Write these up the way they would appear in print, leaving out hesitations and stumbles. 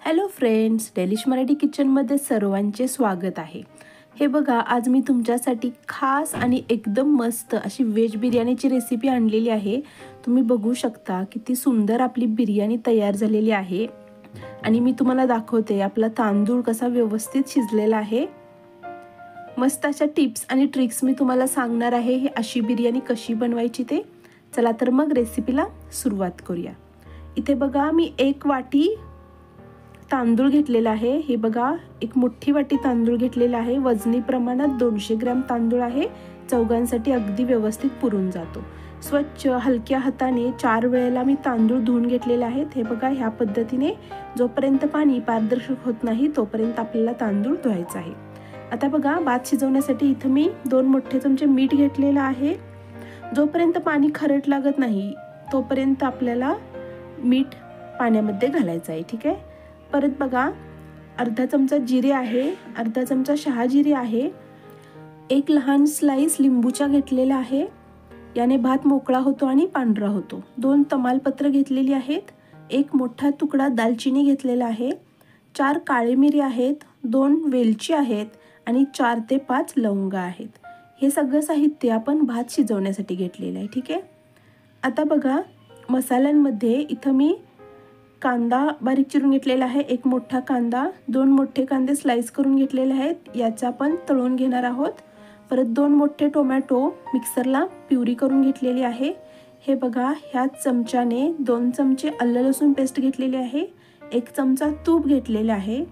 Hello friends, delish Marathi किचनमध्ये सर्वांचे स्वागत आहे। हे बघा, आज मी तुमच्यासाठी खास आणि एकदम मस्त अशी व्हेज बिर्याणीची रेसिपी आणलेली आहे। तुम्ही बघू शकता किती सुंदर आपली बिर्याणी तयार झालेली आहे आणि मी तुम्हाला दाखवते आपला तांदूळ कसा व्यवस्थित शिजलेला आहे। मस्त अशा टिप्स आणि ट्रिक्स मी तुम्हाला सांगणार आहे ही अशी बिर्याणी कशी बनवायची ते। चला तर मग रेसिपीला सुरुवात करूया। इथे बघा, मी 1 वाटी तांदूळ घेतलेला आहे। हे बघा, एक मोठी वाटी तांदूळ घेतलेला आहे। वजनी प्रमाणात 200 ग्रॅम तांदूळ आहे। चौघांसाठी अगदी व्यवस्थित पुरून जातो। स्वच्छ हलक्या हाताने 4 वेळेला मी तांदूळ धुवून घेतलेले आहेत। हे बघा, ह्या पद्धतीने जोपर्यंत पाणी पारदर्शक होत नाही तोपर्यंत आपल्याला तांदूळ धुवायचा आहे। आता बघा, भात शिजवण्यासाठी इथं मी 2 मोठे चमचे मीठ घेतलेलं आहे। जोपर्यंत पाणी खरट लागत नाही तोपर्यंत आपल्याला मीठ पाण्यामध्ये घालायचं आहे, ठीक आहे। परत बघा, अर्धा चमचा जिरे आहे, अर्धा चमचा शहाजिरे आहे, एक लहान स्लाइस लिंबूचा घेतलेला आहे। याने भात मोकळा होतो आणि पांढरा होतो। 2 तमालपत्र घेतलेली आहेत, एक मोठा तुकडा दालचिनी घेतलेला आहे, 4 काळे मिरी आहेत, 2 वेलची आहेत आणि 4 ते 5 लवंग आहेत। हे सगळं साहित्य आपण भात शिजवण्यासाठी घेतलेलं आहे, ठीक आहे। आता बघा, मसाल्यांमध्ये इथं मी कांदा बारीक चिरून घेतलेला आहे, एक मोठा कांदा, 2 मोठे कांदे स्लाइस करून घेतलेले आहेत, याचा आपण तळून घेणार आहोत। परत 2 मोठे टोमॅटो मिक्सरला प्युरी करून घेतलेली आहे। हे बघा, ह्या चमच्याने 2 चमचे आलं लसूण पेस्ट घेतलेली आहे, 1 चमचा तूप घेतलेले आहे,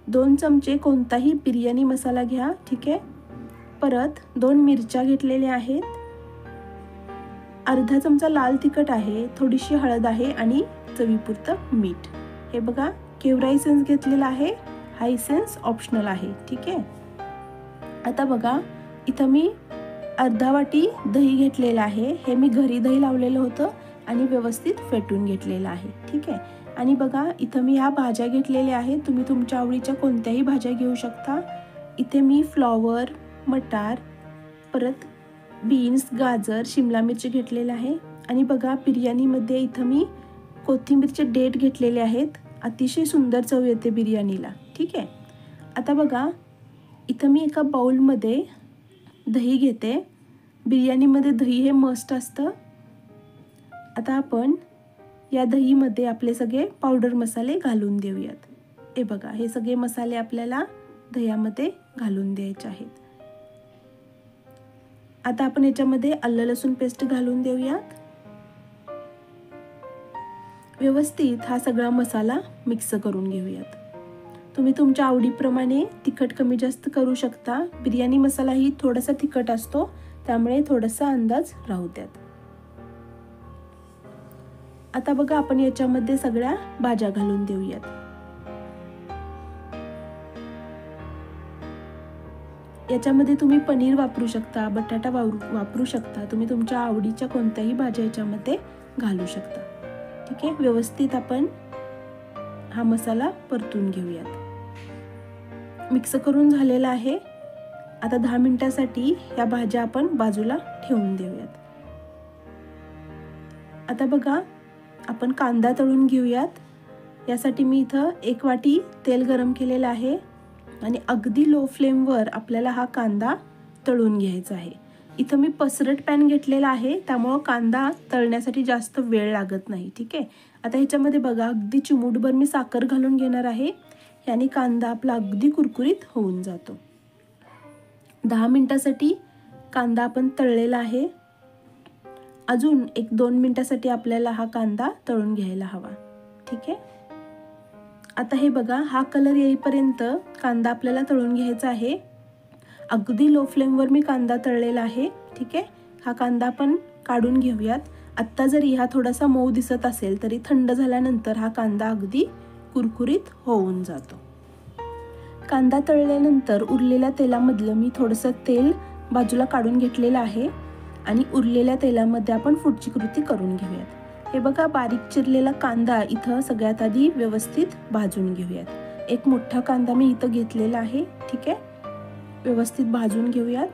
2 चमचे कोणताही बिर्याणी मसाला घ्या, ठीक आहे। परत 2 मिरच्या घेतलेल्या आहेत, अर्धा चमचा लाल तिखट आहे, थोडीशी हळद आहे आणि चवीपुरतं मीठ। हे बघा, केवरा इसेन्स घेतलेला आहे, हा इसेन्स ऑप्शनल आहे, ठीक आहे। आता बघा, इथं मी अर्धा वाटी दही घेतलेलं आहे। हे मी घरी दही लावलेलं होतं आणि व्यवस्थित फेटून घेतलेलं आहे, ठीक आहे। आणि बघा, इथं मी ह्या भाज्या घेतलेल्या आहेत, तुम्ही तुमच्या आवडीच्या कोणत्याही भाज्या घेऊ शकता। इथे मी फ्लॉवर, मटार, परत बीन्स, गाजर, शिमला मिरची घेतलेलं आहे। आणि बघा, बिर्याणीमध्ये इथं मी कोथिंबीरचे देठ घेतलेले आहेत, अतिशय सुंदर चव येते बिर्याणीला, ठीक आहे। आता बघा, इथं मी एका बाउलमध्ये दही घेते। बिर्याणीमध्ये दही हे मस्ट असतं। आता आपण या दहीमध्ये आपले सगळे पावडर मसाले घालून देऊयात। हे बघा, हे सगळे मसाले आपल्याला दह्यामध्ये घालून द्यायचे आहेत। आता आपण याच्यामध्ये आलं लसूण पेस्ट घालून देऊयात। व्यवस्थित हा सगळा मसाला मिक्स करून घेऊयात। तुम्ही तुमच्या आवडीप्रमाणे तिखट कमी जास्त करू शकता। बिर्याणी मसाला ही थोडासा तिखट असतो, त्यामुळे थोडासा अंदाज राहू द्यात। आता बघा, आपण याच्यामध्ये सगळ्या भाज्या घालून देऊयात। याच्यामध्ये तुम्ही पनीर वापरू शकता, बटाटा वापरू शकता, तुम्ही तुमच्या आवडीच्या कोणत्याही भाज्या याच्यामध्ये घालू शकता, ठीक आहे। व्यवस्थित आपण हा मसाला परतून घेऊयात। मिक्स करून झालेला आहे। आता 10 मिनिटासाठी या भाज्या आपण बाजूला ठेवून देऊयात। आता बघा, आपण कांदा तळून घेऊयात। यासाठी मी इथं 1 वाटी तेल गरम केलेलं आहे आणि अगदी लो फ्लेमवर आपल्याला हा कांदा तळून घ्यायचा आहे। इथं मी पसरट पॅन घेतलेला आहे, त्यामुळं कांदा तळण्यासाठी जास्त वेळ लागत नाही, ठीक आहे। आता ह्याच्यामध्ये बघा, अगदी चिमूटभर मी साखर घालून घेणार आहे, याने कांदा आपला अगदी कुरकुरीत होऊन जातो। 10 मिनिटासाठी कांदा आपण तळलेला आहे। अजून 1-2 मिनिटासाठी आपल्याला हा कांदा तळून घ्यायला हवा, ठीक आहे। आता हे बघा, हा कलर येईपर्यंत कांदा आपल्याला तळून घ्यायचा आहे। अगदी लो फ्लेमवर मी कांदा तळलेला आहे, ठीक आहे। हा कांदा आपण काढून घेऊयात। आत्ता जरी हा थोडासा मऊ दिसत असेल तरी थंड झाल्यानंतर हा कांदा अगदी कुरकुरीत होऊन जातो। कांदा तळल्यानंतर उरलेल्या तेलामधलं मी थोडंसं तेल बाजूला काढून घेतलेलं आहे आणि उरलेल्या तेलामध्ये आपण पुढची कृती करून घेऊयात। हे बघा, बारीक चिरलेला कांदा इथं सगळ्यात आधी व्यवस्थित भाजून घेऊयात। एक मोठा कांदा मी इथं घेतलेला आहे, ठीक आहे। व्यवस्थित भाजून घेऊयात।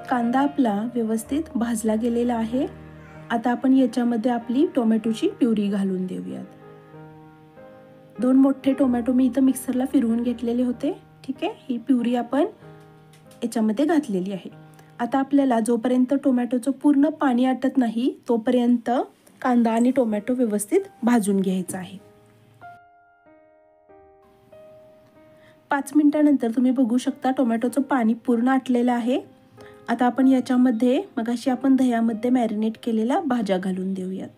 कांदा आपला व्यवस्थित भाजला गेलेला आहे। आता आपण याच्यामध्ये आपली टोमॅटोची प्युरी घालून देऊयात. 2 मोठे टोमॅटो मी इथं मिक्सरला फिरवून घेतलेले होते. ठीक आहे, ही प्युरी आपण याच्यामध्ये घातलेली आहे. आता आपल्याला जोपर्यंत टोमॅटोचं पूर्ण पाणी आटत नाही तोपर्यंत कांदा आणि टोमॅटो व्यवस्थित भाजून घ्यायचा आहे. 5 मिनिटानंतर तुम्ही बघू शकता टोमॅटोचं पाणी पूर्ण आटलेलं आहे. आता आपण याच्यामध्ये मगाशी आपण दह्यामध्ये मॅरिनेट केलेल्या भाज्या घालून देऊयात.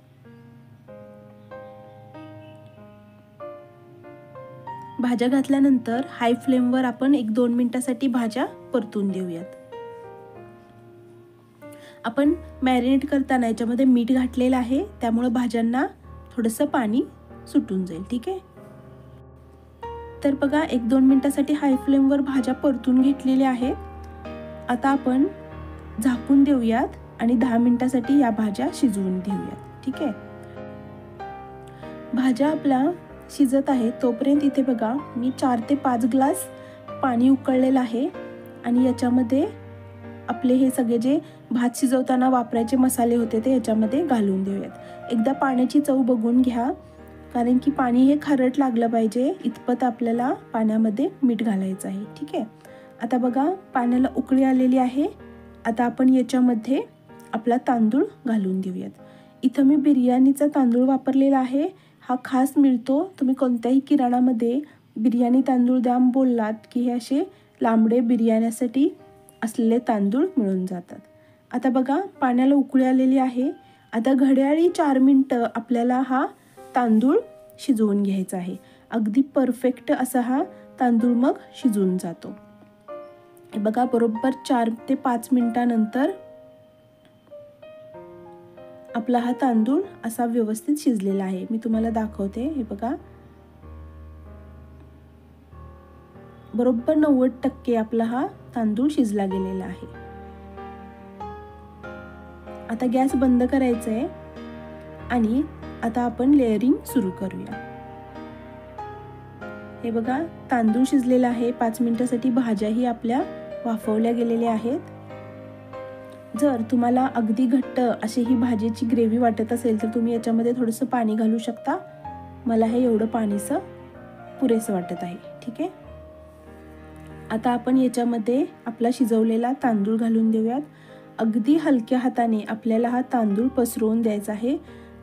भाज्या घातल्यानंतर हाय फ्लेमवर आपण 1-2 मिनिटासाठी भाज्या परतून देऊयात. आपण मॅरिनेट करताना याच्यामध्ये मीठ घातलेलं आहे, त्यामुळे भाज्यांना थोडंसं पाणी सुटून जाईल. ठीक आहे, तर बघा 1-2 मिनिटासाठी हाय फ्लेमवर भाज्या परतून घेतलेल्या आहेत. आता आपण झाकून देऊयात आणि 10 मिनिटासाठी या भाज्या शिजवून देऊयात. ठीक आहे, भाज्या आपल्या शिजत आहे तोपर्यंत इथे बघा मी 4 ते 5 ग्लास पाणी उकळलेलं आहे आणि याच्यामध्ये आपले हे सगळे जे भात शिजवताना वापरायचे मसाले होते ते याच्यामध्ये घालून देऊयात. एकदा पाण्याची चव बघून घ्या, कारण की पाणी हे खारट लागलं पाहिजे इतपत आपल्याला पाण्यामध्ये मीठ घालायचं आहे. ठीक आहे, आता बघा पाण्याला उकळी आलेली आहे. आता आपण याच्यामध्ये आपला तांदूळ घालून देऊयात. इथं मी बिर्याणीचा तांदूळ वापरलेला आहे. हा खास मिळतो, तुम्ही कोणत्याही किराणामध्ये बिर्याणी तांदूळ द्या बोललात की हे असे लांबडे बिर्याणीसाठी असलेले तांदूळ मिळून जातात. आता बघा पाण्याला उकळी आलेली आहे. आता घड्याळी 4 मिनिटं आपल्याला हा तांदूळ शिजवून घ्यायचा आहे. अगदी परफेक्ट असा हा तांदूळ मग शिजून जातो. हे बघा बरोबर 4 ते 5 मिनिटानंतर आपला हा तांदूळ असा व्यवस्थित शिजलेला आहे. मी तुम्हाला दाखवते. हे बघा बरोबर 90% आपला हा तांदूळ शिजला गेलेला आहे. आता गॅस बंद करायचा आहे आणि आता आपण लेअरिंग सुरू करूया. हे बघा तांदूळ शिजलेला आहे. 5 मिनिटासाठी भाज्याही आपल्या वाफवल्या गेलेल्या आहेत. जर तुम्हाला अगदी घट्ट अशी ही भाजीची ग्रेव्ही वाटत असेल तर तुम्ही याच्यामध्ये थोडंसं पाणी घालू शकता. मला हे एवढं पाणीचं पुरेसं वाटत आहे. ठीक आहे, आता आपण याच्यामध्ये आपला शिजवलेला तांदूळ घालून देऊयात. अगदी हलक्या हाताने आपल्याला हा तांदूळ पसरवून द्यायचा आहे.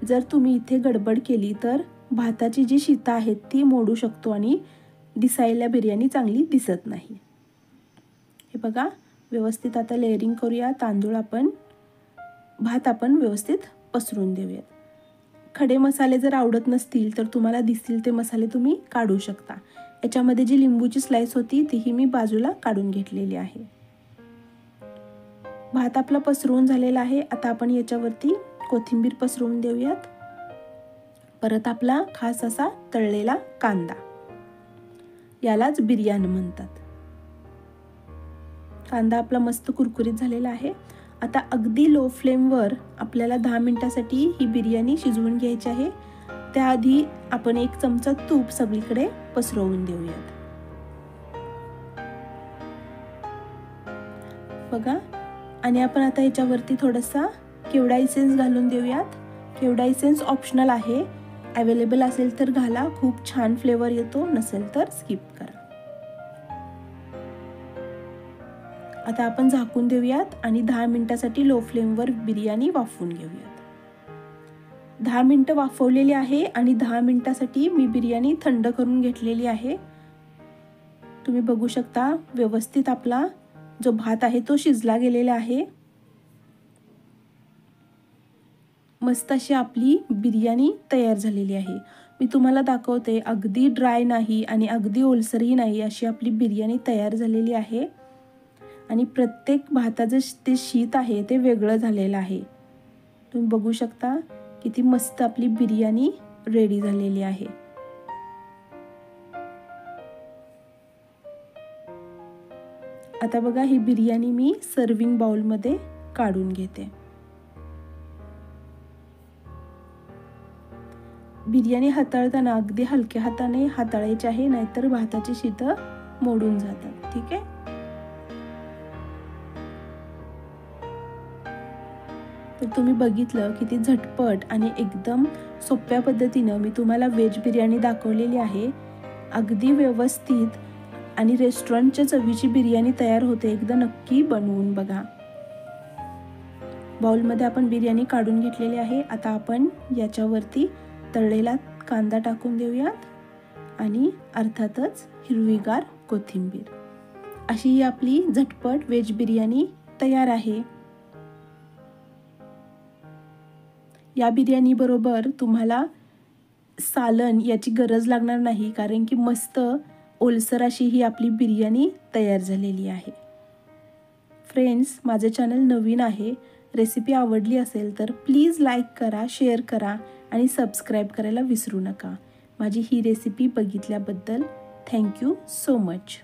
जर तुम्ही इथे गडबड केली तर भाताची जी शीतं आहेत ती मोडू शकतो आणि दिसायला बिर्याणी चांगली दिसत नाही. हे बघा व्यवस्थित आता लेअरिंग करूया. तांदूळ आपण भात आपण व्यवस्थित पसरून देऊयात. खडे मसाले जर आवडत नसतील तर तुम्हाला दिसतील ते मसाले तुम्ही काढू शकता. याच्यामध्ये जी लिंबूची स्लाइस होती तीही मी बाजूला काढून घेतलेली आहे. भात आपला पसरवून झालेला आहे. आता आपण याच्यावरती कोथिंबीर पसरवून देऊयात. परत आपला खास असा तळलेला कांदा, यालाच बिर्याणी म्हणतात. कांदा आपला मस्त कुरकुरीत झालेला आहे. आता अगदी लो फ्लेमवर आपल्याला 10 मिनिटासाठी ही बिर्याणी शिजवून घ्यायची आहे. त्याआधी आपण 1 चमचा तूप सगळीकडे पसरवून देऊयात. बघा आणि आपण आता याच्यावरती थोडासा केवडा इसेन्स घालून देऊयात. केवडा इसेन्स ऑप्शनल आहे, अवेलेबल असेल तर घाला, खूप छान फ्लेवर येतो, नसेल तर स्किप करा. आता आपण झाकून देऊयात आणि 10 मिनिटासाठी लो फ्लेमवर बिर्याणी वाफवून घेऊयात. 10 मिनिटं वाफवलेली आहे आणि 10 मिनिटासाठी मी बिर्याणी थंड करून घेतलेली आहे. तुम्ही बघू शकता व्यवस्थित आपला जो भात आहे तो शिजला गेलेला आहे. मस्त अशी आपली बिर्याणी तयार झालेली आहे. मी तुम्हाला दाखवते, अगदी ड्राय नाही आणि अगदी ओलसरही नाही अशी आपली बिर्याणी तयार झालेली आहे. आणि प्रत्येक भाताचं ते शीत आहे ते वेगळं झालेलं आहे. तुम्ही बघू शकता किती मस्त आपली बिर्याणी रेडी झालेली आहे. आता बघा ही बिर्याणी मी सर्विंग बाउलमध्ये काढून घेते. बिर्याणी हाताळताना अगदी हलक्या हाताने हाताळायची आहे, नाहीतर भाताची शीतं मोडून जातात. ठीक आहे, तर तुम्ही बघितलं किती झटपट आणि एकदम सोप्या पद्धतीनं मी तुम्हाला व्हेज बिर्याणी दाखवलेली आहे. अगदी व्यवस्थित आणि रेस्टॉरंटच्या चवीची बिर्याणी तयार होते. एकदा नक्की बनवून बघा. बाउलमध्ये आपण बिर्याणी काढून घेतलेली आहे. आता आपण याच्यावरती तळलेला कांदा टाकून देऊयात आणि अर्थातच हिरवीगार कोथिंबीर. अशी ही आपली झटपट व्हेज बिर्याणी तयार आहे. या बिर्याणी बरोबर तुम्हाला सालन याची गरज लागणार नाही, कारण की मस्त ओलसर अशी ही आपली बिर्याणी तयार झालेली आहे. फ्रेंड्स, माझे चॅनल नवीन आहे. रेसिपी आवडली असेल तर प्लीज लाईक करा, शेअर करा आणि सबस्क्राईब करायला विसरू नका. माझी ही रेसिपी बघितल्याबद्दल थँक्यू सो मच.